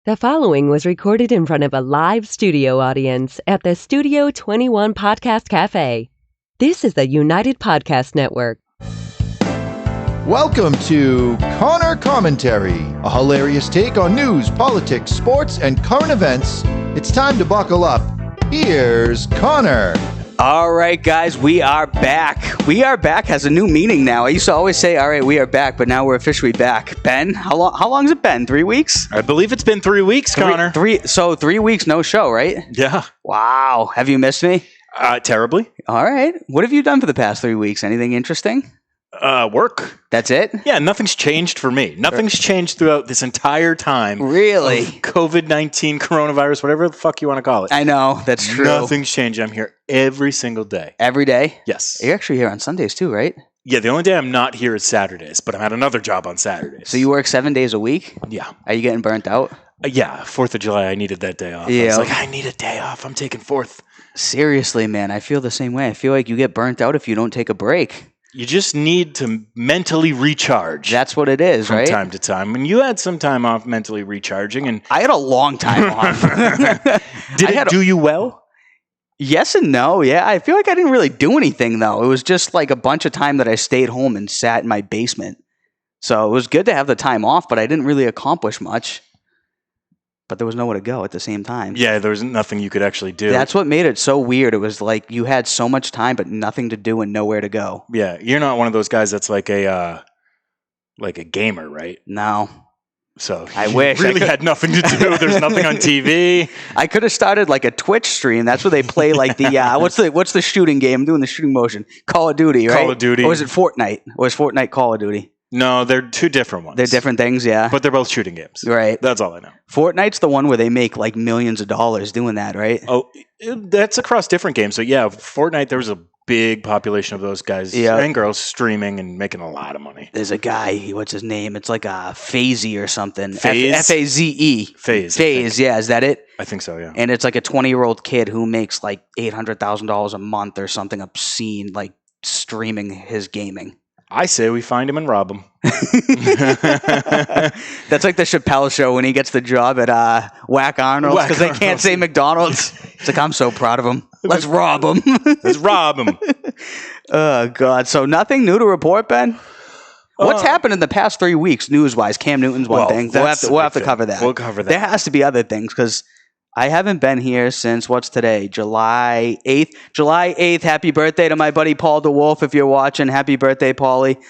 The following was recorded in front of a live studio audience at the Studio 21 Podcast Cafe. This is the United Podcast Network. Welcome to Conor Commentary, a hilarious take on news, politics, sports, and current events. It's time to buckle up. Here's Conor. All right, guys, we are back. We are back has a new meaning now. I used to always say, all right, we are back, but now we're officially back. Ben, how long has it been? 3 weeks? I believe it's been 3 weeks, Connor. 3 weeks, no show, right? Yeah. Wow. Have you missed me? Terribly. All right. What have you done for the past 3 weeks? Anything interesting? Work. That's it? Yeah, nothing's changed for me. Nothing's changed throughout this entire time. Really? Of COVID-19, coronavirus, whatever the fuck you want to call it. I know. That's true. Nothing's changed. I'm here every single day. Every day? Yes. You're actually here on Sundays too, right? Yeah, the only day I'm not here is Saturdays, but I'm at another job on Saturdays. So you work 7 days a week? Yeah. Are you getting burnt out? Yeah, 4th of July, I needed that day off. Yeah. I was like, I need a day off. I'm taking 4th. Seriously, man. I feel the same way. I feel like you get burnt out if you don't take a break. You just need to mentally recharge. That's what it is, right? From time to time. And you had some time off mentally recharging. And I had a long time off. Did it do you well? Yes and no. Yeah, I feel like I didn't really do anything, though. It was just like a bunch of time that I stayed home and sat in my basement. So it was good to have the time off, but I didn't really accomplish much. But there was nowhere to go at the same time. Yeah, there was nothing you could actually do. That's what made it so weird. It was like you had so much time, but nothing to do and nowhere to go. Yeah, you're not one of those guys that's like a gamer, right? No. So I wish really had nothing to do. There's nothing on TV. I could have started like a Twitch stream. That's where they play like the what's the shooting game? I'm doing the shooting motion. Call of Duty, right? Call of Duty. Or was it Fortnite? Or was Fortnite Call of Duty? No, they're two different ones. They're different things, yeah. But they're both shooting games. Right. That's all I know. Fortnite's the one where they make like millions of dollars doing that, right? Oh, that's across different games. So yeah, Fortnite, there was a big population of those guys and girls streaming and making a lot of money. There's a guy, what's his name? It's like a FaZe or something. FaZe? F-A-Z-E. FaZe, yeah. Is that it? I think so, yeah. And it's like a 20-year-old kid who makes like $800,000 a month or something obscene, like streaming his gaming. I say we find him and rob him. That's like the Chappelle show when he gets the job at Whack Arnold's because they can't say McDonald's. It's like, I'm so proud of him. Let's rob him. Let's rob him. Oh, God. So nothing new to report, Ben? What's happened in the past 3 weeks news-wise? Cam Newton's one thing. We'll have to cover that. We'll cover that. There has to be other things because I haven't been here since, what's today? July 8th. July 8th. Happy birthday to my buddy Paul DeWolf. If you're watching, happy birthday, Paulie.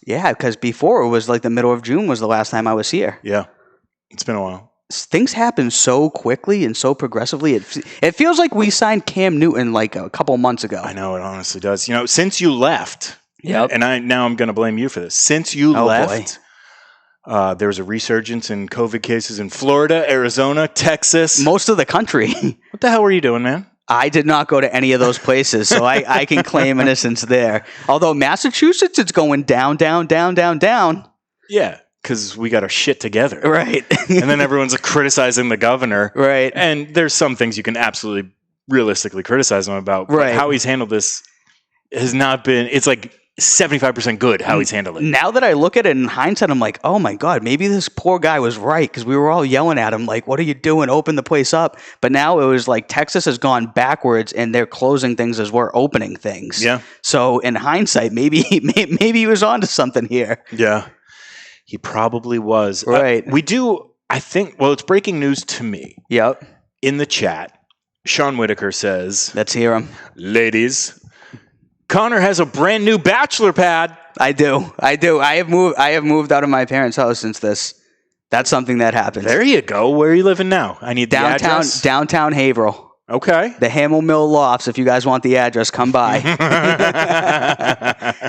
Yeah, because before it was like the middle of June was the last time I was here. Yeah, it's been a while. Things happen so quickly and so progressively. It feels like we signed Cam Newton like a couple months ago. I know, it honestly does. You know, since you left, yep. And now I'm going to blame you for this. Since you left, there was a resurgence in COVID cases in Florida, Arizona, Texas. Most of the country. What the hell were you doing, man? I did not go to any of those places, so I can claim innocence there. Although Massachusetts, it's going down, down, down, down, down. Yeah, because we got our shit together. Right. And then everyone's criticizing the governor. Right. And there's some things you can absolutely realistically criticize him about. But right. How he's handled this has not been, it's like 75% good how he's handled it. Now that I look at it in hindsight, I'm like, oh my God, maybe this poor guy was right because we were all yelling at him like, what are you doing? Open the place up. But now it was like Texas has gone backwards and they're closing things as we're opening things. Yeah. So in hindsight, maybe he was onto something here. Yeah. He probably was. Right. It's breaking news to me. Yep. In the chat, Sean Whitaker says, let's hear him. Ladies, Connor has a brand new bachelor pad. I do. I have moved out of my parents' house since this. That's something that happened. There you go. Where are you living now? I need the address. Downtown Haverhill. Okay. The Hamel Mill Lofts. If you guys want the address, come by.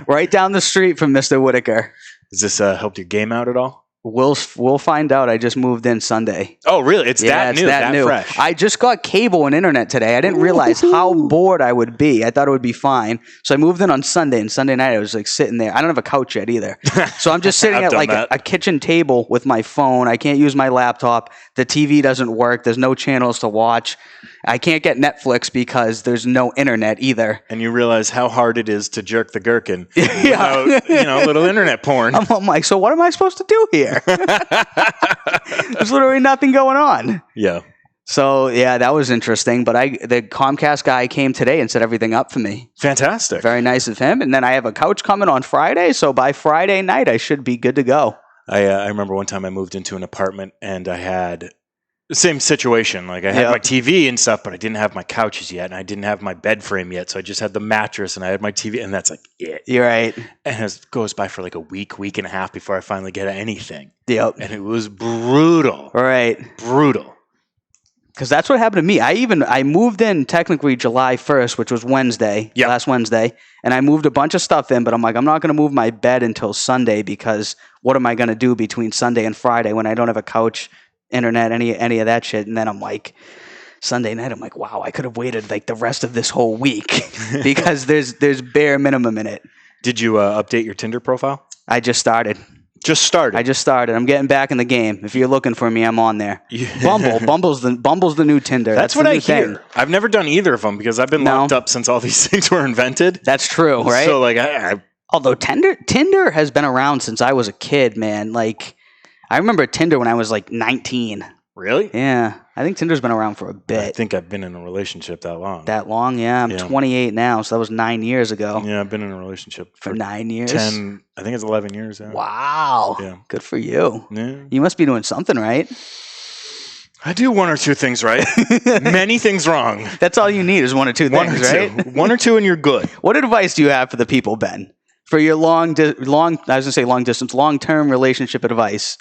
Right down the street from Mr. Whitaker. Has this helped your game out at all? We'll find out. I just moved in Sunday. Oh, really? It's that new. Fresh. I just got cable and internet today. I didn't realize how bored I would be. I thought it would be fine. So I moved in on Sunday, and Sunday night I was like sitting there. I don't have a couch yet either. So I'm just sitting at like a kitchen table with my phone. I can't use my laptop. The TV doesn't work. There's no channels to watch. I can't get Netflix because there's no internet either. And you realize how hard it is to jerk the gherkin without, little internet porn. I'm like, so what am I supposed to do here? There's literally nothing going on. Yeah. So, yeah, that was interesting. But the Comcast guy came today and set everything up for me. Fantastic. Very nice of him. And then I have a couch coming on Friday. So by Friday night, I should be good to go. I remember one time I moved into an apartment and I had the same situation. Like I had my TV and stuff, but I didn't have my couches yet. And I didn't have my bed frame yet. So I just had the mattress and I had my TV. And that's like it. You're right. And it goes by for like a week and a half before I finally get anything. Yep. And it was brutal. Right. Brutal. Because that's what happened to me. I moved in technically July 1st, which was Wednesday, last Wednesday, and I moved a bunch of stuff in, but I'm like, I'm not going to move my bed until Sunday because what am I going to do between Sunday and Friday when I don't have a couch, internet, any of that shit? And then I'm like, Sunday night, I'm like, wow, I could have waited like the rest of this whole week because there's bare minimum in it. Did you update your Tinder profile? I just started. I just started. I'm getting back in the game. If you're looking for me, I'm on there. Bumble's the new Tinder. That's what I hear. I've never done either of them because I've been locked up since all these things were invented. That's true, right? So like, although Tinder has been around since I was a kid, man. Like, I remember Tinder when I was like 19. Really? Yeah. I think Tinder's been around for a bit. I think I've been in a relationship that long. That long? Yeah. I'm 28 now, so that was 9 years ago. Yeah, I've been in a relationship for 9 years. 10, I think it's 11 years. Yeah. Wow. Yeah. Good for you. Yeah. You must be doing something right. I do one or two things right. Many things wrong. That's all you need is one or two things, right? One or two and you're good. What advice do you have for the people, Ben? For your long-term relationship advice?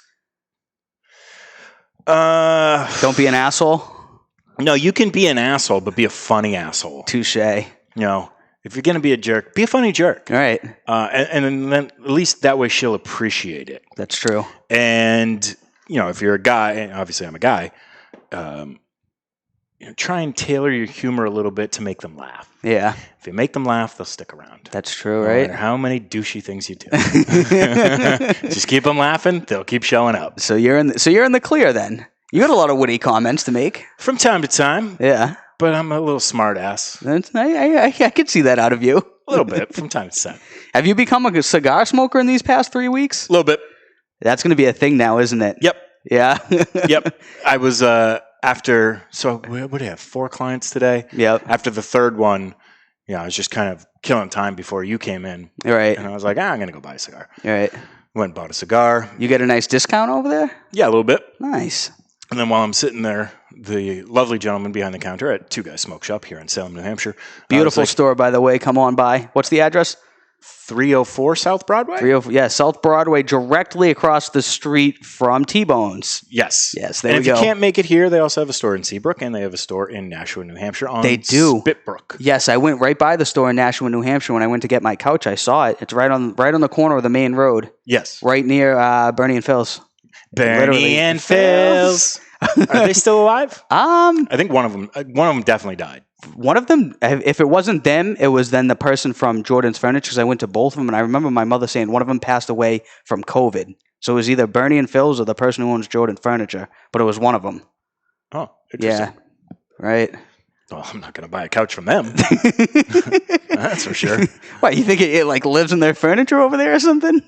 Don't be an asshole. No, you can be an asshole, but be a funny asshole. Touche. If you're going to be a jerk, be a funny jerk. All right. And then at least that way she'll appreciate it. That's true. And, if you're a guy, and obviously I'm a guy, try and tailor your humor a little bit to make them laugh. Yeah. If you make them laugh, they'll stick around. That's true, right? No matter how many douchey things you do. Just keep them laughing. They'll keep showing up. So you're in the clear then. You got a lot of witty comments to make. From time to time. Yeah. But I'm a little smart ass. I could see that out of you. A little bit, from time to time. Have you become a cigar smoker in these past 3 weeks? A little bit. That's going to be a thing now, isn't it? Yep. Yeah. Yep. I was after, so what do I have, 4 clients today? Yep. After the third one, I was just kind of killing time before you came in. Right. And I was like, I'm going to go buy a cigar. Right. Went and bought a cigar. You get a nice discount over there? Yeah, a little bit. Nice. And then while I'm sitting there, the lovely gentleman behind the counter at Two Guys Smoke Shop here in Salem, New Hampshire. Beautiful store, by the way. Come on by. What's the address? 304 South Broadway? Yeah, South Broadway, directly across the street from T-Bones. Yes. Yes, there we go. And if you can't make it here, they also have a store in Seabrook, and they have a store in Nashua, New Hampshire on Spitbrook. Yes, I went right by the store in Nashua, New Hampshire. When I went to get my couch, I saw it. It's right on the corner of the main road. Yes. Right near Bernie and Phil's. Bernie and Phil's. Are they still alive? I think one of them definitely died. One of them, if it wasn't them, it was then the person from Jordan's Furniture, because I went to both of them, and I remember my mother saying one of them passed away from COVID. So it was either Bernie and Phil's or the person who owns Jordan's Furniture, but it was one of them. Oh, interesting. Yeah, right. Well, I'm not going to buy a couch from them. That's for sure. Why, you think it like lives in their furniture over there or something?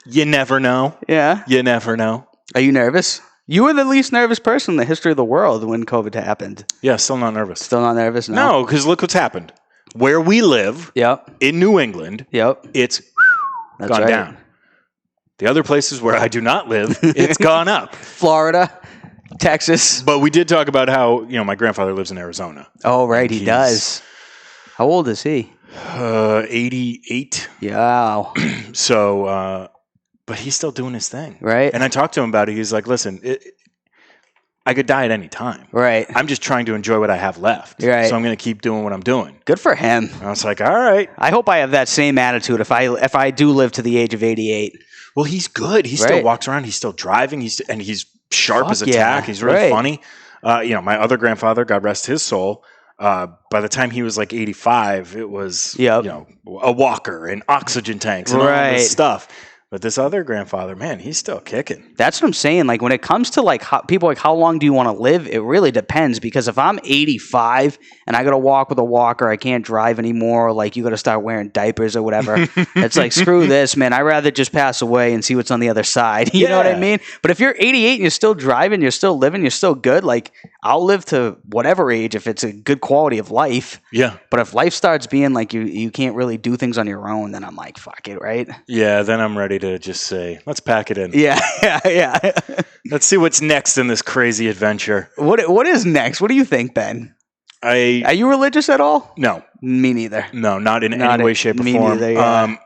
You never know. Yeah. You never know. Are you nervous? You were the least nervous person in the history of the world when COVID happened. Yeah, still not nervous. Still not nervous? No, because look what's happened. Where we live, in New England, it's gone down. The other places where I do not live, it's gone up. Florida, Texas. But we did talk about how, my grandfather lives in Arizona. Oh, right, he does. How old is he? 88. Yeah. So, but he's still doing his thing. Right. And I talked to him about it. He's like, listen, I could die at any time. Right. I'm just trying to enjoy what I have left. Right. So I'm going to keep doing what I'm doing. Good for him. And I was like, all right. I hope I have that same attitude if I do live to the age of 88. Well, he's good. He still walks around. He's still driving. He's sharp as a tack. He's really funny. My other grandfather, God rest his soul, by the time he was like 85, it was a walker and oxygen tanks and all this stuff. But this other grandfather, man, he's still kicking. That's what I'm saying. Like when it comes to like people like how long do you want to live? It really depends because if I'm 85 and I got to walk with a walker, I can't drive anymore. Or like you got to start wearing diapers or whatever. It's like screw this, man. I'd rather just pass away and see what's on the other side. You know what I mean? But if you're 88 and you're still driving, you're still living, you're still good. Like I'll live to whatever age if it's a good quality of life. Yeah. But if life starts being like you can't really do things on your own, then I'm like fuck it, right? Yeah. Then I'm ready to just say, let's pack it in. Yeah. Let's see what's next in this crazy adventure. What is next? What do you think, Ben? Are you religious at all? No. Me neither. No, not in any way, shape, or form. Neither, yeah.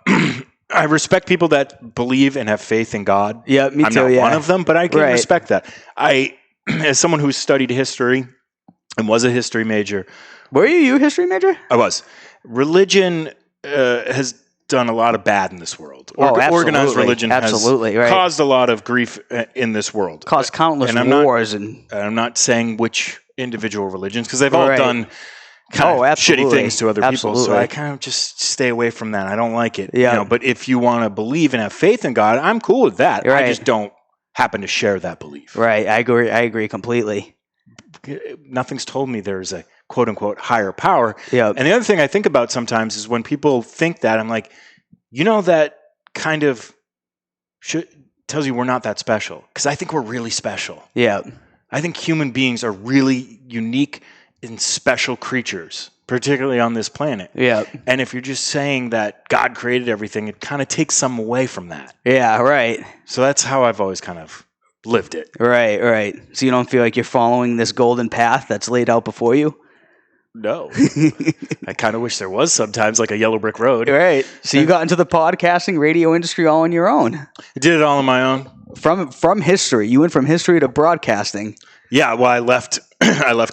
I respect people that believe and have faith in God. Yeah, me I'm too. not one of them, but I can respect that. As someone who studied history and was a history major. Were you a history major? I was. Religion has done a lot of bad in this world. Organized religion has caused a lot of grief in this world. Caused countless wars. I'm not saying which individual religions, because they've all done kind of shitty things to other people. So I kind of just stay away from that. I don't like it. Yeah. You know, but if you want to believe and have faith in God, I'm cool with that. Right. I just don't happen to share that belief. Right. I agree completely. Nothing's told me there's a quote unquote higher power. Yeah. And the other thing I think about sometimes is when people think that, I'm like, that kind of tells you we're not that special. Because I think we're really special. Yeah. I think human beings are really unique and special creatures, particularly on this planet. Yeah. And if you're just saying that God created everything, it kind of takes some away from that. Yeah, right. So that's how I've always kind of lived it. Right. So you don't feel like you're following this golden path that's laid out before you? No. I kind of wish there was sometimes, like a yellow brick road. Right. So you got into the podcasting radio industry all on your own. I did it all on my own. From history. You went from history to broadcasting. Yeah, well, I left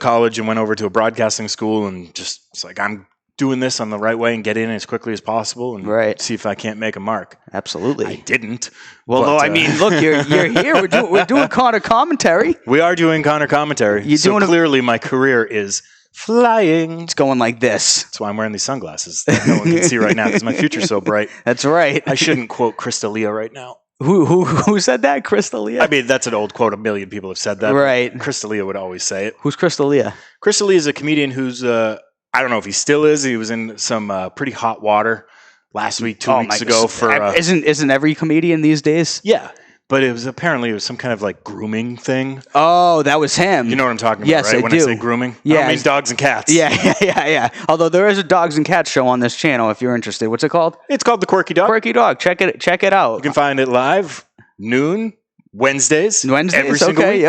college and went over to a broadcasting school and just it's like I'm doing this on the right way and get in as quickly as possible and see if I can't make a mark. Absolutely. I didn't. Well, but, no, I mean, look, you're here. We're doing Conor commentary. We are doing Conor commentary. So clearly my career is flying. It's going like this. That's why I'm wearing these sunglasses that no one can see right now because my future's so bright. That's right. I shouldn't quote Crystalia right now. Who said that? Crystalia? I mean, that's an old quote. A million people have said that. Right. Crystalia would always say it. Who's Crystalia? Crystalia is a comedian who's, I don't know if he still is. He was in some pretty hot water last week, 2 weeks ago. Isn't every comedian these days? Yeah. But it was some kind of like grooming thing. Oh, that was him. You know what I'm talking about, yes, right? I When do. I say grooming? Yeah. I mean dogs and cats. Yeah. Although there is a dogs and cats show on this channel if you're interested. What's it called? It's called The Quirky Dog. Quirky Dog. Check it out. You can find it live, noon, Wednesdays. Every single week.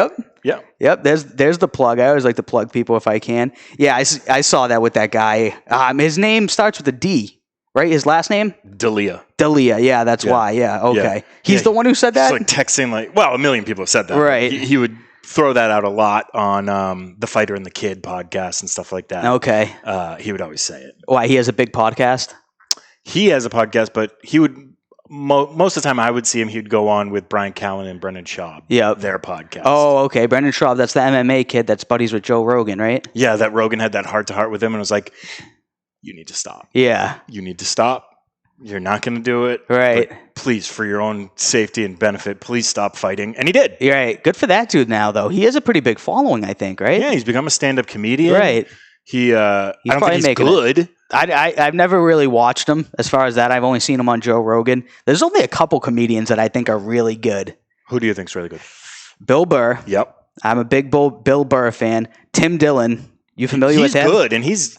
Yep. There's the plug. I always like to plug people if I can. Yeah, I saw that with that guy. His name starts with a D. Right? His last name? Dalia. Yeah, that's why. Yeah, okay. Yeah. He's the one who said that? He's like texting a million people have said that. Right. He would throw that out a lot on the Fighter and the Kid podcast and stuff like that. Okay. He would always say it. Why? He has a big podcast? He has a podcast, but he would, most of the time I would see him, he'd go on with Brian Callen and Brendan Schaub. Yeah. Their podcast. Oh, okay. Brendan Schaub, that's the MMA kid that's buddies with Joe Rogan, right? Yeah, that Rogan had that heart-to-heart with him and was like, you need to stop. Yeah. You need to stop. You're not going to do it. Right. But please, for your own safety and benefit, please stop fighting. And he did. You're right. Good for that dude now, though. He has a pretty big following, I think, right? Yeah, he's become a stand-up comedian. Right. I don't think he's good. I've never really watched him as far as that. I've only seen him on Joe Rogan. There's only a couple comedians that I think are really good. Who do you think's really good? Bill Burr. Yep. I'm a big Bill Burr fan. Tim Dillon. You familiar with him? He's good, and he's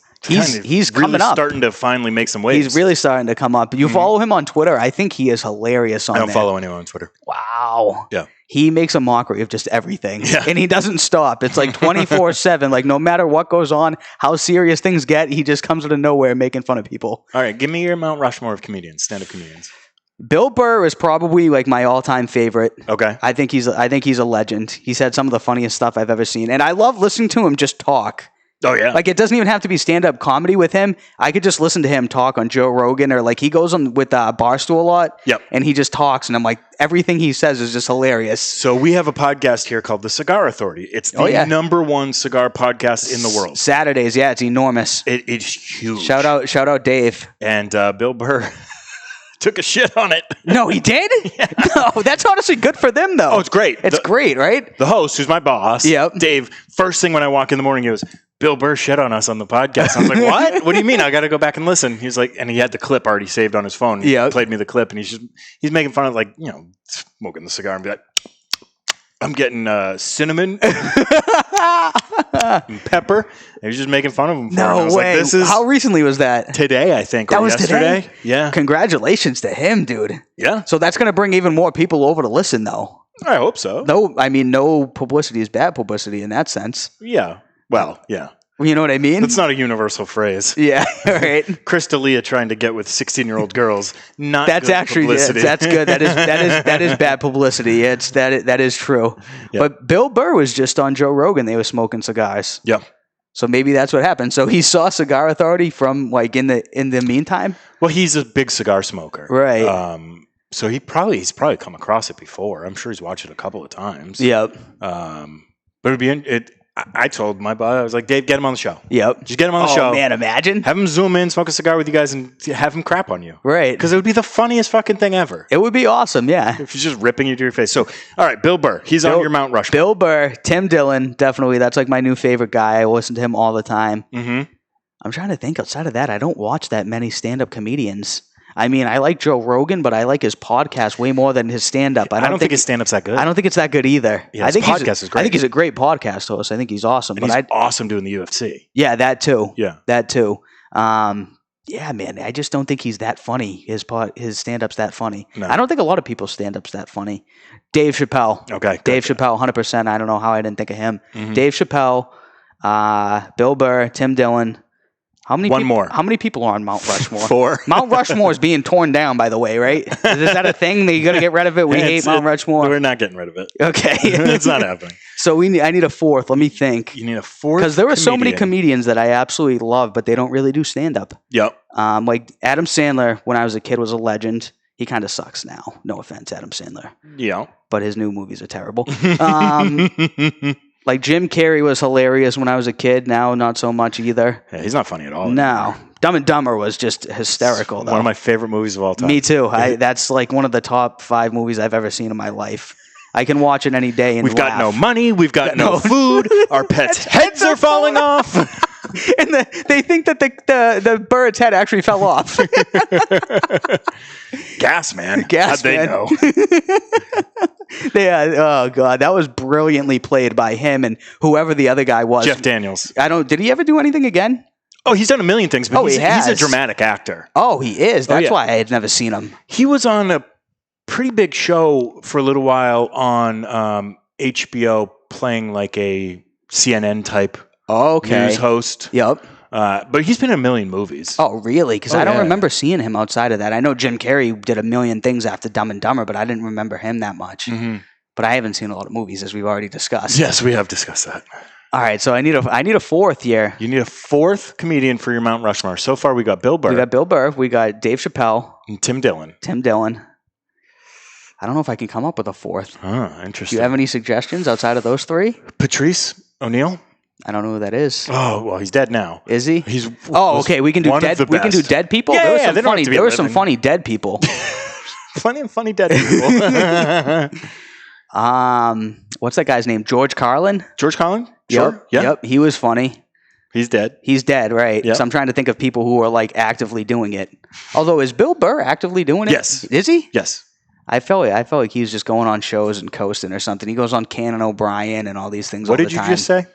coming really up. Starting to finally make some waves. He's really starting to come up. You follow him on Twitter. I think he is hilarious on there. I don't follow anyone on Twitter. Wow. Yeah. He makes a mockery of just everything. Yeah. And he doesn't stop. It's like 24/7. Like no matter what goes on, how serious things get, he just comes out of nowhere making fun of people. All right, give me your Mount Rushmore of comedians, stand-up comedians. Bill Burr is probably like my all-time favorite. Okay. I think he's a legend. He's had some of the funniest stuff I've ever seen. And I love listening to him just talk. Oh, yeah. Like, it doesn't even have to be stand-up comedy with him. I could just listen to him talk on Joe Rogan, or like he goes on with Barstool a lot. Yep. And he just talks, and I'm like, everything he says is just hilarious. So we have a podcast here called the Cigar Authority. It's the number one cigar podcast in the world. Saturdays, yeah, it's enormous. It's huge. Shout out Dave. And Bill Burr Took a shit on it. No, he did? Yeah. No, that's honestly good for them, though. Oh, it's great. It's great, right? The host, who's my boss, Dave, first thing when I walk in the morning, he goes, Bill Burr shit on us on the podcast. I was like, what? What do you mean? I got to go back and listen. He's like, and he had the clip already saved on his phone. He played me the clip, and he's making fun of, like, you know, smoking the cigar and be like, I'm getting cinnamon and pepper. And he was just making fun of him. No way. Like, How recently was that? Today, I think. That was yesterday. Today? Yeah. Congratulations to him, dude. Yeah. So that's going to bring even more people over to listen, though. I hope so. No, I mean, no publicity is bad publicity in that sense. Yeah. Well, yeah. You know what I mean? It's not a universal phrase. Yeah, right. Chris D'Elia trying to get with 16-year-old girls. Not that's good actually publicity. That's good. That is bad publicity. That is true. Yep. But Bill Burr was just on Joe Rogan. They were smoking cigars. Yeah. So maybe that's what happened. So he saw Cigar Authority from like in the meantime. Well, he's a big cigar smoker, right? So he's probably come across it before. I'm sure he's watched it a couple of times. Yep. But I told my boss, I was like, Dave, get him on the show. Yep. Just get him on the show. Oh, man, imagine. Have him zoom in, smoke a cigar with you guys, and have him crap on you. Right. Because it would be the funniest fucking thing ever. It would be awesome, yeah. If he's just ripping you to your face. So, all right, Bill Burr. He's on your Mount Rushmore. Bill Burr, Tim Dillon, definitely. That's like my new favorite guy. I listen to him all the time. Mm-hmm. I'm trying to think outside of that. I don't watch that many stand-up comedians. I mean, I like Joe Rogan, but I like his podcast way more than his stand-up. I don't think his stand-up's that good. I don't think it's that good either. Yeah, his podcast is great. I think he's a great podcast host. I think he's awesome. And he's awesome doing the UFC. Yeah, that too. Yeah. That too. Yeah, man, I just don't think he's that funny. His stand-up's that funny. No. I don't think a lot of people's stand-up's that funny. Dave Chappelle. Okay. Dave Chappelle, 100%. I don't know how I didn't think of him. Mm-hmm. Dave Chappelle, Bill Burr, Tim Dillon. How many people are on Mount Rushmore? 4. Mount Rushmore is being torn down, by the way, right? Is that a thing that you got to get rid of it? We hate Mount Rushmore. We're not getting rid of it. Okay. It's not happening. So I need a fourth. Let me think. You need a fourth because there are so many comedians that I absolutely love, but they don't really do stand-up. Yep. Like Adam Sandler, when I was a kid, was a legend. He kind of sucks now. No offense, Adam Sandler. Yeah. But his new movies are terrible. Like Jim Carrey was hilarious when I was a kid. Now, not so much either. Yeah, he's not funny at all. No. Dumb and Dumber was just hysterical, though. One of my favorite movies of all time. Me too. That's like one of the top 5 movies I've ever seen in my life. I can watch it any day and We've got no money. We've got no food. Our pets' heads are falling off. And they think that the bird's head actually fell off. Gas, man. Gas, How'd they know? Yeah. Oh god, that was brilliantly played by him and whoever the other guy was. Jeff Daniels. Did he ever do anything again? Oh, he's done a million things, but he's a dramatic actor. Oh, he is. That's why I had never seen him. He was on a pretty big show for a little while on HBO, playing like a CNN type news host. Yep. But he's been in a million movies. Oh, really? Because I don't remember seeing him outside of that. I know Jim Carrey did a million things after Dumb and Dumber, but I didn't remember him that much. Mm-hmm. But I haven't seen a lot of movies, as we've already discussed. Yes, we have discussed that. All right, so I need a fourth here. You need a fourth comedian for your Mount Rushmore. So far, we got Bill Burr. We got Bill Burr. We got Dave Chappelle. And Tim Dillon. I don't know if I can come up with a fourth. Interesting. Do you have any suggestions outside of those 3? Patrice O'Neill? I don't know who that is. Oh, well, he's dead now. Is he? Okay. We can do dead. We can do dead people. Yeah, there were some funny dead people. Plenty of funny dead people. What's that guy's name? George Carlin? George Carlin? Sure. Yep. He was funny. He's dead. He's dead, right? Yep. So I'm trying to think of people who are like actively doing it. Although, is Bill Burr actively doing it? Yes. Is he? Yes. I felt like he was just going on shows and coasting or something. He goes on Conan O'Brien and all these things. What did you just say?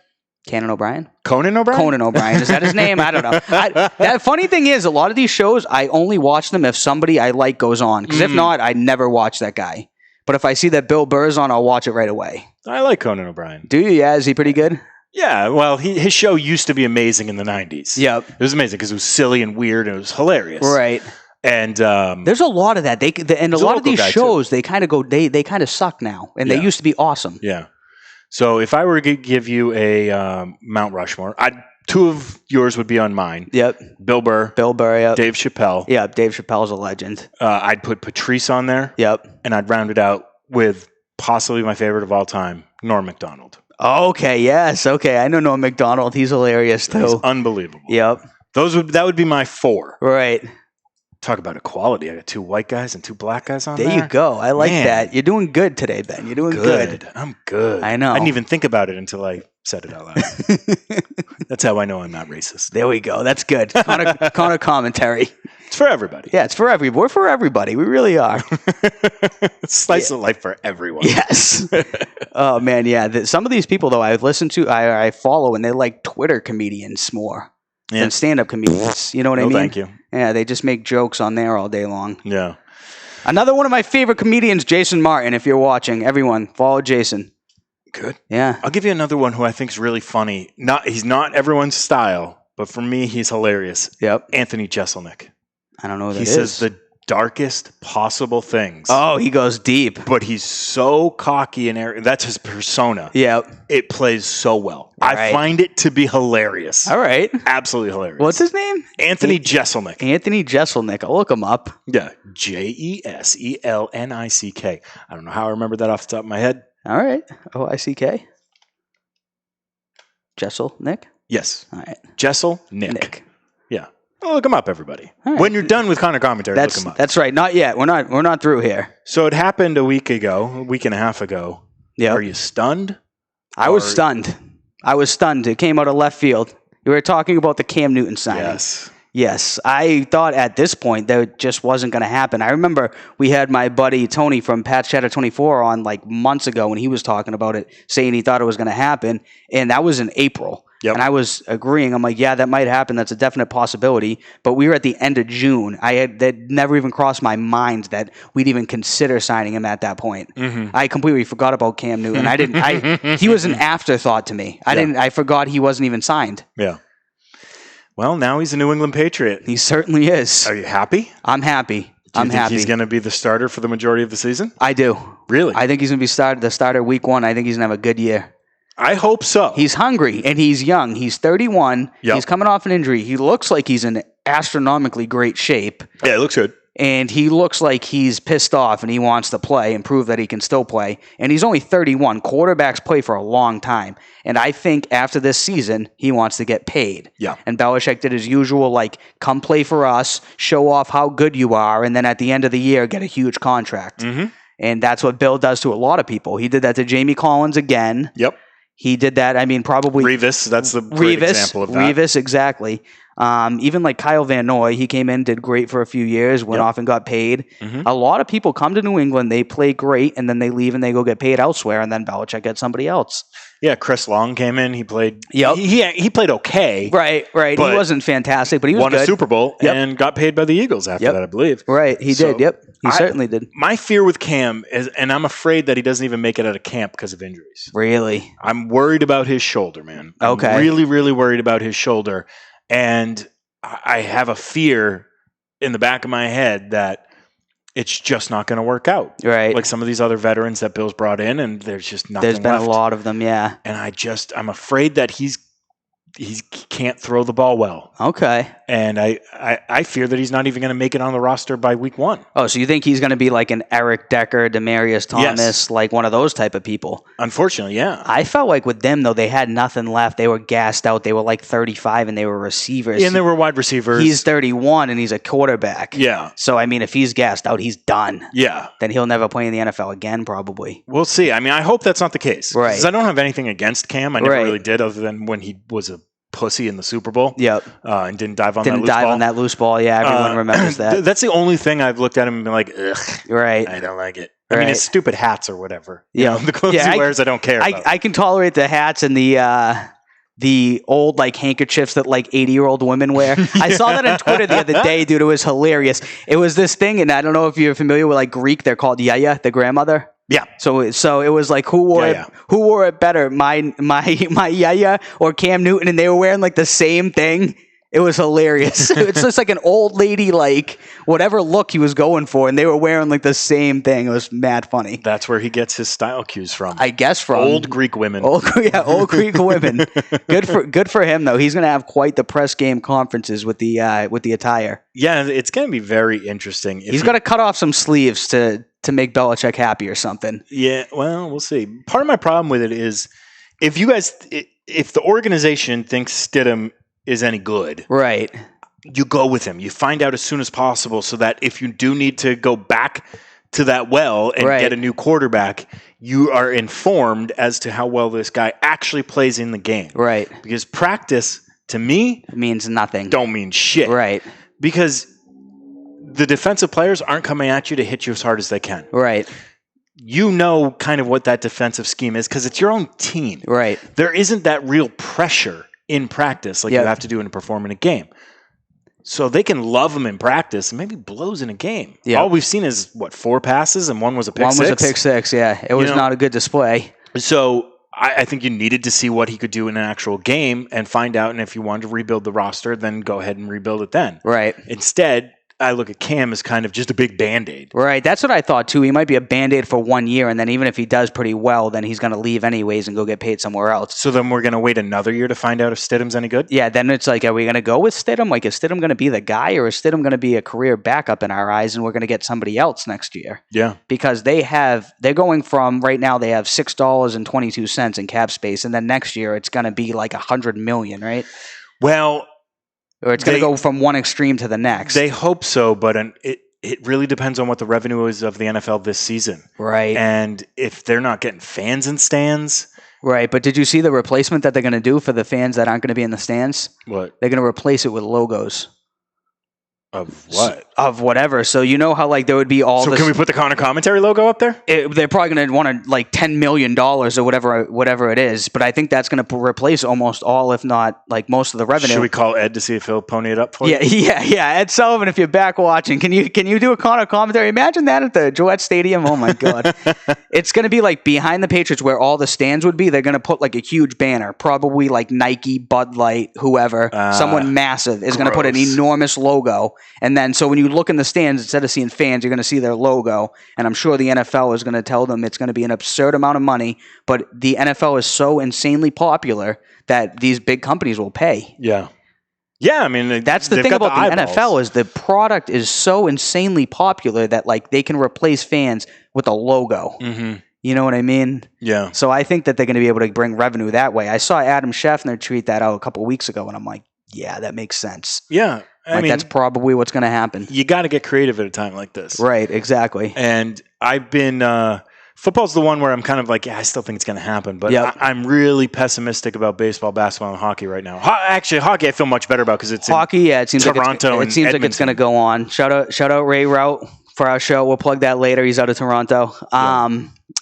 Conan O'Brien? Conan O'Brien? Conan O'Brien. Is that his name? I don't know. That funny thing is, a lot of these shows, I only watch them if somebody I like goes on. Because if not, I never watch that guy. But if I see that Bill Burr's on, I'll watch it right away. I like Conan O'Brien. Do you? Yeah. Is he pretty good? Yeah. Well, his show used to be amazing in the 90s. Yep. It was amazing because it was silly and weird and it was hilarious. Right. And there's a lot of that. And a lot of these shows, they kind of go, they kind of suck now. And they used to be awesome. Yeah. So if I were to give you a Mount Rushmore, 2 of yours would be on mine. Yep. Bill Burr. Yep. Dave Chappelle. Yep. Dave Chappelle's a legend. I'd put Patrice on there. Yep. And I'd round it out with possibly my favorite of all time, Norm Macdonald. Okay. Yes. Okay. I know Norm Macdonald. He's hilarious too. He's unbelievable. Yep. That would be my 4. Right. Talk about equality. I got 2 white guys and 2 black guys on there. There you go. I like that. You're doing good today, Ben. You're doing good. I'm good. I know. I didn't even think about it until I said it out loud. That's how I know I'm not racist. There we go. That's good. Conor commentary. It's for everybody. Yeah, it's for everybody. We're for everybody. We really are. Slice of life for everyone. Yes. Oh, man, yeah. Some of these people, though, I listen to, I follow, and they're like Twitter comedians more than stand-up comedians. You know what I mean? Thank you. Yeah, they just make jokes on there all day long. Yeah. Another one of my favorite comedians, Jason Martin, if you're watching. Everyone, follow Jason. Good. Yeah. I'll give you another one who I think is really funny. He's not everyone's style, but for me, he's hilarious. Yep. Anthony Jeselnik. I don't know who that is. He says the darkest possible things. Oh, he goes deep. But he's so cocky and arrogant. That's his persona. Yep. It plays so well. Right. I find it to be hilarious. All right. Absolutely hilarious. What's his name? Anthony Jeselnik. Anthony Jeselnik. I'll look him up. Yeah. Jeselnick. I don't know how I remember that off the top of my head. All right. O-I-C-K. Jeselnik? Yes. All right. Jeselnik. Yeah. Well, look him up, everybody. Right. When you're done with Conor commentary, look him up. That's right. Not yet. We're not through here. So it happened a week and a half ago. Yeah. Are you stunned? I was stunned. It came out of left field. You were talking about the Cam Newton signing. Yes. I thought at this point that just wasn't going to happen. I remember we had my buddy Tony from Pat's Chatter 24 on like months ago when he was talking about it, saying he thought it was going to happen. And that was in April. Yep. And I was agreeing. I'm like, yeah, that might happen. That's a definite possibility. But we were at the end of June. That never even crossed my mind that we'd even consider signing him at that point. Mm-hmm. I completely forgot about Cam Newton. He was an afterthought to me. I forgot he wasn't even signed. Yeah. Well, now he's a New England Patriot. He certainly is. Are you happy? I'm happy. Do you think he's going to be the starter for the majority of the season? I do. Really? I think he's going to be the starter week 1. I think he's going to have a good year. I hope so. He's hungry, and he's young. He's 31. Yep. He's coming off an injury. He looks like he's in astronomically great shape. Yeah, it looks good. And he looks like he's pissed off, and he wants to play and prove that he can still play. And he's only 31. Quarterbacks play for a long time. And I think after this season, he wants to get paid. Yeah. And Belichick did his usual, like, come play for us, show off how good you are, and then at the end of the year, get a huge contract. Mm-hmm. And that's what Bill does to a lot of people. He did that to Jamie Collins again. Yep. He did that. I mean, probably Revis. That's the great example of that. Revis, exactly. Even like Kyle Van Noy, he came in, did great for a few years, went off and got paid. Mm-hmm. A lot of people come to New England, they play great, and then they leave and they go get paid elsewhere, and then Belichick gets somebody else. Yeah, Chris Long came in. He played. Yep. He played okay. Right. He wasn't fantastic, but he was won good. A Super Bowl and got paid by the Eagles after that, I believe. Right. He did. Yep. He certainly did. My fear with Cam is, and I'm afraid that he doesn't even make it out of camp because of injuries. Really? I'm worried about his shoulder, man. Okay. I'm really, really worried about his shoulder, and I have a fear in the back of my head that it's just not going to work out. Right. Like some of these other veterans that Bill's brought in, and there's just nothing left. There's been a lot of them, yeah. And I'm afraid that he can't throw the ball well. Okay. And I fear that he's not even going to make it on the roster by week 1. Oh, so you think he's going to be like an Eric Decker, Demaryius Thomas, like one of those type of people? Unfortunately, yeah. I felt like with them, though, they had nothing left. They were gassed out. They were like 35, and they were receivers. And they were wide receivers. He's 31, and he's a quarterback. Yeah. So, I mean, if he's gassed out, he's done. Yeah. Then he'll never play in the NFL again, probably. We'll see. I mean, I hope that's not the case. Right. Because I don't have anything against Cam. I never really did, other than when he was a pussy in the Super Bowl. Yep. And didn't dive on that loose ball. Yeah, everyone remembers that. That's the only thing I've looked at him and been like, ugh. Right. I don't like it. I mean, his stupid hats or whatever. Yeah. The clothes he wears, I don't care about. I can tolerate the hats and the old like handkerchiefs that like 80-year-old women wear. I saw that on Twitter the other day, dude. It was hilarious. It was this thing, and I don't know if you're familiar with like Greek. They're called yaya, the grandmother. Yeah. So it was like who wore it better, my yaya or Cam Newton, and they were wearing like the same thing. It was hilarious. It's just like an old lady, like whatever look he was going for, and they were wearing like the same thing. It was mad funny. That's where he gets his style cues from. I guess from old Greek women. Old Greek women. Good for him though. He's going to have quite the press game conferences with the attire. Yeah, it's going to be very interesting. He's got to cut off some sleeves to make Belichick happy or something. Yeah, well, we'll see. Part of my problem with it is if the organization thinks Stidham is any good, right? you go with him. You find out as soon as possible so that if you do need to go back to that well and get a new quarterback, you are informed as to how well this guy actually plays in the game. Right. Because practice, to me, means nothing. Don't mean shit. Right. Because the defensive players aren't coming at you to hit you as hard as they can. Right. You know kind of what that defensive scheme is because it's your own team. Right. There isn't that real pressure in practice like you have to do in perform in a game. So they can love him in practice and maybe blows in a game. Yep. All we've seen is, 4 passes and one was a pick six? One was a pick six, yeah. It was not a good display. So I think you needed to see what he could do in an actual game and find out. And if you wanted to rebuild the roster, then go ahead and rebuild it then. Right. Instead, I look at Cam as kind of just a big Band-Aid. Right. That's what I thought, too. He might be a Band-Aid for 1 year, and then even if he does pretty well, then he's going to leave anyways and go get paid somewhere else. So then we're going to wait another year to find out if Stidham's any good? Yeah, then it's like, are we going to go with Stidham? Like, is Stidham going to be the guy, or is Stidham going to be a career backup in our eyes, and we're going to get somebody else next year? Yeah. Because they're going from, right now, they have $6.22 in cap space, and then next year it's going to be like $100 million, right? Well... Or it's going to go from one extreme to the next. They hope so, but it really depends on what the revenue is of the NFL this season. Right. And if they're not getting fans in stands. Right, but did you see the replacement that they're going to do for the fans that aren't going to be in the stands? What? They're going to replace it with logos. Of what? Of whatever. So you know how there would be all. So can we put the Conor commentary logo up there? They're probably going to want to $10 million or whatever it is. But I think that's going to replace almost all, if not most of the revenue. Should we call Ed to see if he'll pony it up for you? Yeah. Ed Sullivan, if you're back watching, can you do a Conor commentary? Imagine that at the Gillette Stadium. Oh my God, it's going to be behind the Patriots where all the stands would be. They're going to put a huge banner, probably Nike, Bud Light, whoever, someone massive is going to put an enormous logo. And then, so when you look in the stands, instead of seeing fans, you're going to see their logo. And I'm sure the NFL is going to tell them it's going to be an absurd amount of money. But the NFL is so insanely popular that these big companies will pay. Yeah. Yeah, I mean, that's the thing about the NFL is the product is so insanely popular that they can replace fans with a logo. Mm-hmm. You know what I mean? Yeah. So I think that they're going to be able to bring revenue that way. I saw Adam Scheffner tweet that out a couple of weeks ago, and I'm like, yeah, that makes sense. Yeah. I mean, that's probably what's going to happen. You got to get creative at a time like this. Right, exactly. And I've been football's the one where I'm kind of I still think it's going to happen, but I'm really pessimistic about baseball, basketball, and hockey right now. Actually, hockey I feel much better about because it's hockey. Yeah, it seems Toronto. It seems like it's going to go on. Shout out Ray Rout for our show. We'll plug that later. He's out of Toronto.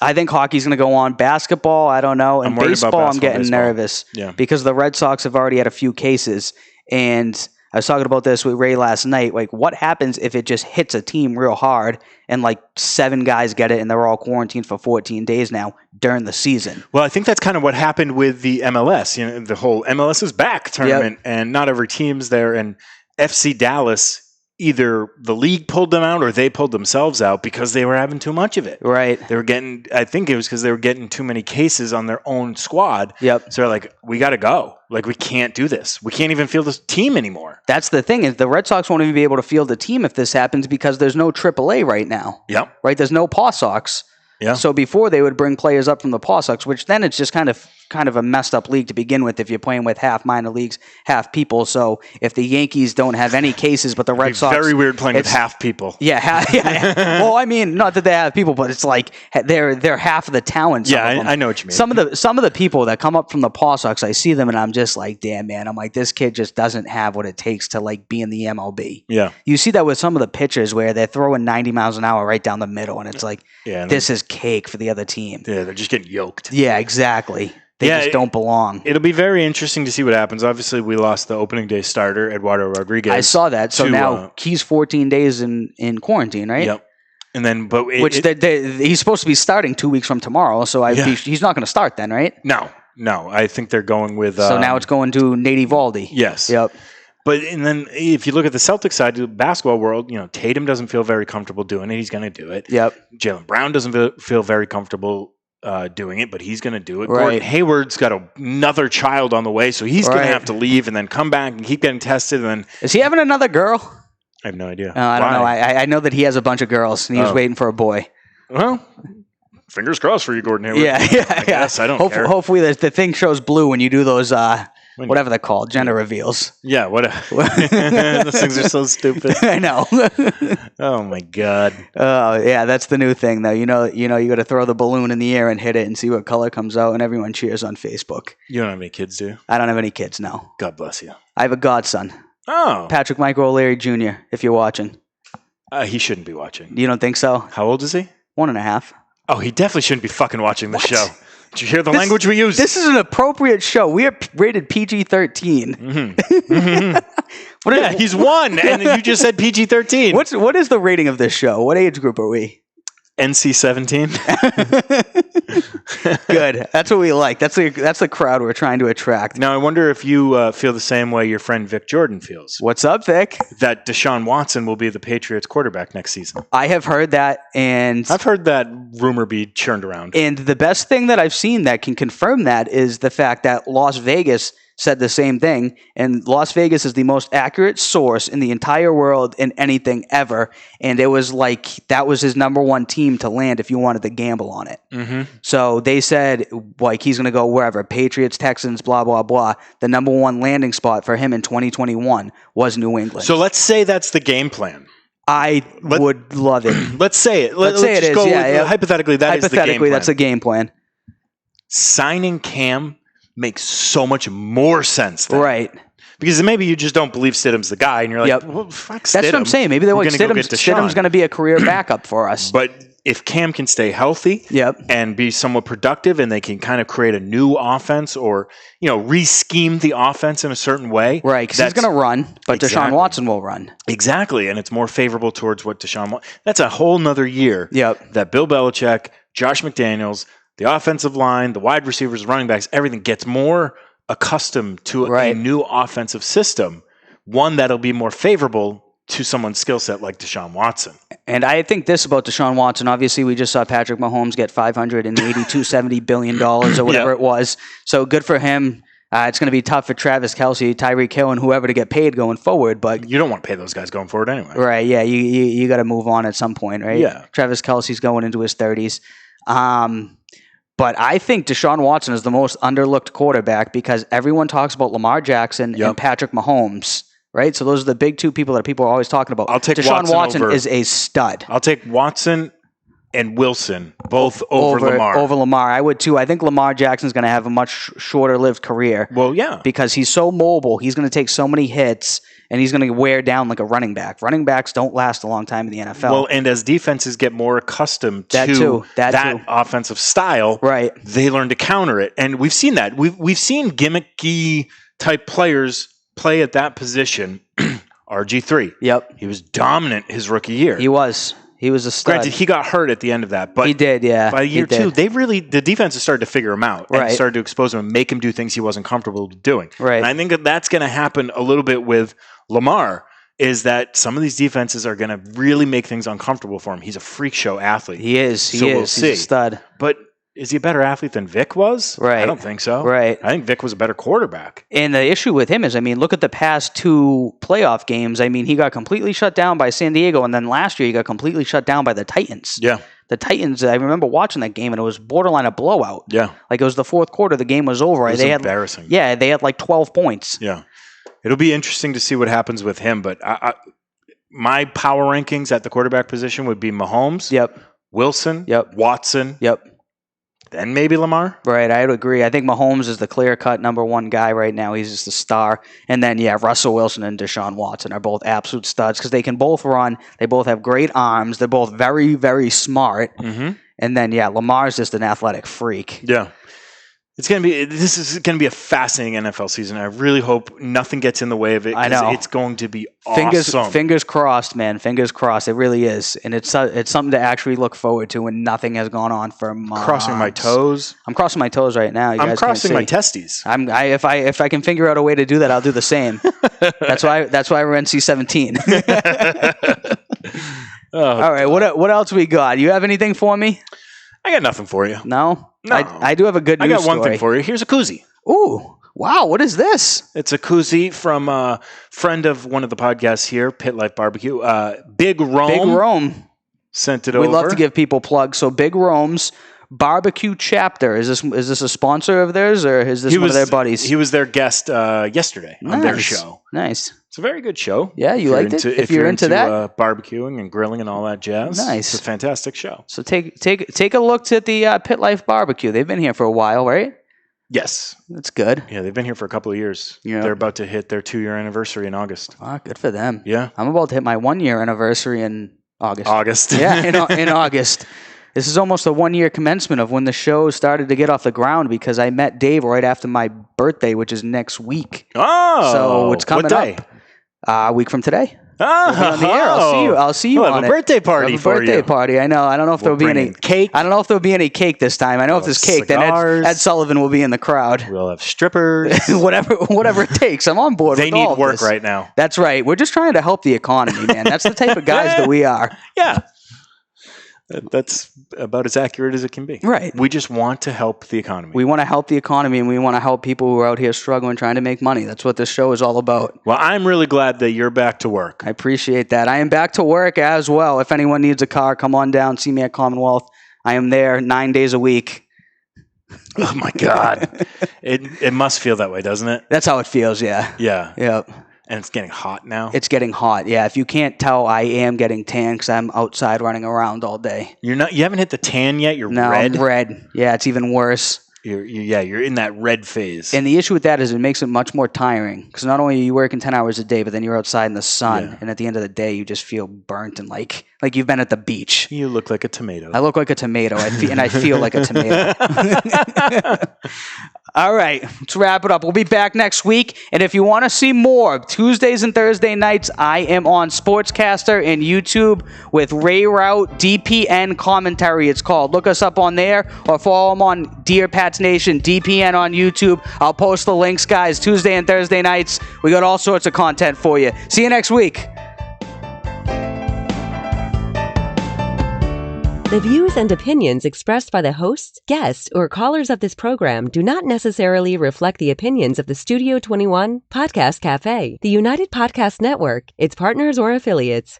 I think hockey's going to go on. Basketball, I don't know. And baseball, I'm getting nervous because the Red Sox have already had a few cases. And I was talking about this with Ray last night. What happens if it just hits a team real hard and 7 guys get it and they're all quarantined for 14 days now during the season? Well, I think that's kind of what happened with the MLS. The whole MLS is back tournament, and not every team's there. And FC Dallas, either the league pulled them out or they pulled themselves out because they were having too much of it. Right. They were getting, I think it was because they were getting too many cases on their own squad. Yep. So they're we got to go. We can't do this. We can't even field this team anymore. That's the thing is the Red Sox won't even be able to field a team if this happens because there's no AAA right now. Yep. Right. There's no Paw Sox. Yeah. So before they would bring players up from the Paw Sox, which then it's just kind of a messed up league to begin with if you're playing with half minor leagues, half people. So if the Yankees don't have any cases, but the Red Sox, very weird playing with half people. Yeah. Well, I mean, not that they have people, but it's they're half of the talent. Yeah, I know what you mean. Some of the people that come up from the Paw Sox, I see them and I'm just damn man, I'm this kid just doesn't have what it takes to be in the MLB. Yeah. You see that with some of the pitchers where they're throwing 90 miles an hour right down the middle, and it's this is cake for the other team. Yeah, they're just getting yoked. Yeah, exactly. They just don't belong. It'll be very interesting to see what happens. Obviously, we lost the opening day starter, Eduardo Rodriguez. I saw that. So now he's 14 days in quarantine, right? Yep. And then, he's supposed to be starting 2 weeks from tomorrow. So he's not going to start then, right? No. I think they're going with. So now it's going to Nate Eovaldi. Yes. Yep. And then if you look at the Celtics side of the basketball world, Tatum doesn't feel very comfortable doing it. He's going to do it. Yep. Jaylen Brown doesn't feel very comfortable doing it, but he's going to do it. Right. Gordon Hayward's got another child on the way, so he's going to have to leave and then come back and keep getting tested. And then is he having another girl? I have no idea. I don't know. I know that he has a bunch of girls, and he was waiting for a boy. Well, fingers crossed for you, Gordon Hayward. Yeah. I guess. I don't care. Hopefully the thing shows blue when you do those whatever they're called, gender reveals. Yeah, those things are so stupid. I know. Oh my god. Oh yeah, that's the new thing though. You got to throw the balloon in the air and hit it and see what color comes out, and everyone cheers on Facebook. You don't have any kids, do you? I don't have any kids, no. God bless you. I have a godson. Oh. Patrick Michael O'Leary Jr., if you're watching. He shouldn't be watching. You don't think so? How old is he? 1.5. Oh, he definitely shouldn't be fucking watching the show. Did you hear the language we use? This is an appropriate show. We are rated PG-13. Mm-hmm. He's 1, and you just said PG-13. What is the rating of this show? What age group are we? NC-17. Good. That's what we like. That's the crowd we're trying to attract. Now, I wonder if you feel the same way your friend Vic Jordan feels. What's up, Vic? That Deshaun Watson will be the Patriots quarterback next season. I have heard that, and I've heard that rumor be churned around. And the best thing that I've seen that can confirm that is the fact that Las Vegas said the same thing, and Las Vegas is the most accurate source in the entire world in anything ever, and it was like that was his number one team to land if you wanted to gamble on it. Mm-hmm. So they said like he's going to go wherever, Patriots, Texans, blah, blah, blah. The number one landing spot for him in 2021 was New England. So let's say that's the game plan. I would love it. Let's say it. Let's say it is. Yeah. Hypothetically, that is the game plan. That's a game plan. Signing Cam makes so much more sense then. Right. Because maybe you just don't believe Stidham's the guy, and you're like, well, fuck Stidham. That's what I'm saying. Maybe they're like, Stidham's going to be a career backup for us. But if Cam can stay healthy and be somewhat productive, and they can kind of create a new offense or, re-scheme the offense in a certain way. Right, because he's going to run, but Deshaun Watson will run. Exactly, and it's more favorable towards what Deshaun Watson. That's a whole nother year that Bill Belichick, Josh McDaniels, the offensive line, the wide receivers, running backs, everything gets more accustomed to a new offensive system, one that'll be more favorable to someone's skill set like Deshaun Watson. And I think this about Deshaun Watson. Obviously, we just saw Patrick Mahomes get $570 billion or whatever it was. So good for him. It's going to be tough for Travis Kelce, Tyreek Hill, and whoever to get paid going forward. But you don't want to pay those guys going forward anyway. Right, yeah. You got to move on at some point, right? Yeah. Travis Kelce's going into his 30s. But I think Deshaun Watson is the most underlooked quarterback because everyone talks about Lamar Jackson and Patrick Mahomes, right? So those are the big two people that people are always talking about. I'll take Deshaun Watson is a stud. I'll take Watson and Wilson both over Lamar. Over Lamar. I would too. I think Lamar Jackson's going to have a much shorter-lived career. Well, yeah. Because he's so mobile. He's going to take so many hits, and he's going to wear down like a running back. Running backs don't last a long time in the NFL. Well, and as defenses get more accustomed to that offensive style, they learn to counter it. And we've seen that. We've seen gimmicky type players play at that position. RG3. Yep. He was dominant his rookie year. He was a stud. Granted, he got hurt at the end of that, but he did, yeah. By year 2, the defenses started to figure him out and started to expose him and make him do things he wasn't comfortable doing. Right. And I think that's going to happen a little bit with Lamar, is that some of these defenses are going to really make things uncomfortable for him. He's a freak show athlete. He is. We'll see. He's a stud. But is he a better athlete than Vic was? Right. I don't think so. Right. I think Vic was a better quarterback. And the issue with him is, look at the past 2 playoff games. He got completely shut down by San Diego, and then last year he got completely shut down by the Titans. Yeah. The Titans, I remember watching that game, and it was borderline a blowout. Yeah. Like, it was the fourth quarter, the game was over. It was embarrassing. They had like 12 points. Yeah. It'll be interesting to see what happens with him, but my power rankings at the quarterback position would be Mahomes, Wilson, Watson, then maybe Lamar. Right, I would agree. I think Mahomes is the clear-cut number 1 guy right now. He's just the star. And then, Russell Wilson and Deshaun Watson are both absolute studs because they can both run. They both have great arms. They're both very, very smart. Mm-hmm. And then, Lamar's just an athletic freak. Yeah. This is going to be a fascinating NFL season. I really hope nothing gets in the way of it. I know. It's going to be awesome. Fingers crossed, man. Fingers crossed. It really is. And it's something to actually look forward to when nothing has gone on for months. Crossing my toes. I'm crossing my toes right now. I'm crossing my testes. If I can figure out a way to do that, I'll do the same. That's why we're NC-17. All right. What else we got? You have anything for me? I got nothing for you. No? No. I do have a good news story. I got one thing for you. Here's a koozie. Ooh. Wow. What is this? It's a koozie from a friend of one of the podcasts here, Pit Life Barbecue. Big Rome. Big Rome. Sent it over. We love to give people plugs. So Big Rome's Barbecue Chapter. Is this a sponsor of theirs, or is this one of their buddies? He was their guest yesterday on their show. Nice. It's a very good show. Yeah, you liked it? If you're into that? Barbecuing and grilling and all that jazz. Nice. It's a fantastic show. So take a look at the Pit Life Barbecue. They've been here for a while, right? Yes. That's good. Yeah, they've been here for a couple of years. Yeah. They're about to hit their 2-year anniversary in August. Ah, good for them. Yeah. I'm about to hit my 1-year anniversary in August. Yeah, in August. This is almost a 1-year commencement of when the show started to get off the ground, because I met Dave right after my birthday, which is next week. Oh. So it's coming what day? up. A week from today. Oh, We'll be on the air. I'll see you we'll on have a birthday party We'll have a for birthday you. party. I know. I don't know if there'll be any cake. I don't know if there'll be any cake this time. I know if there's cake, cigars. then Ed Sullivan will be in the crowd. We'll have strippers. whatever it takes. I'm on board. They with need all of work this. right now. That's right. We're just trying to help the economy, man. That's the type of guys that we are. Yeah. That's about as accurate as it can be. Right. We just want to help the economy. We want to help the economy, and we want to help people who are out here struggling, trying to make money. That's what this show is all about. Well, I'm really glad that you're back to work. I appreciate that. I am back to work as well. If anyone needs a car, come on down. See me at Commonwealth. I am there 9 days a week. Oh, my God. It must feel that way, doesn't it? That's how it feels, yeah. Yeah. Yep. And it's getting hot now. It's getting hot, yeah. If you can't tell, I am getting tan because I'm outside running around all day. You haven't hit the tan yet? You're No, red? I'm red. Yeah, it's even worse. You're in that red phase. And the issue with that is it makes it much more tiring, because not only are you working 10 hours a day, but then you're outside in the sun, Yeah. and at the end of the day, you just feel burnt and like you've been at the beach. You look like a tomato. I look like a tomato, and I feel like a tomato. All right, let's wrap it up. We'll be back next week, and if you want to see more, Tuesdays and Thursday nights, I am on Sportscaster and YouTube with Ray Rout DPN commentary, it's called. Look us up on there, or follow them on Dear Pats Nation, DPN on YouTube. I'll post the links, guys, Tuesday and Thursday nights. We got all sorts of content for you. See you next week. The views and opinions expressed by the hosts, guests, or callers of this program do not necessarily reflect the opinions of the Studio 21 Podcast Cafe, the United Podcast Network, its partners, or affiliates.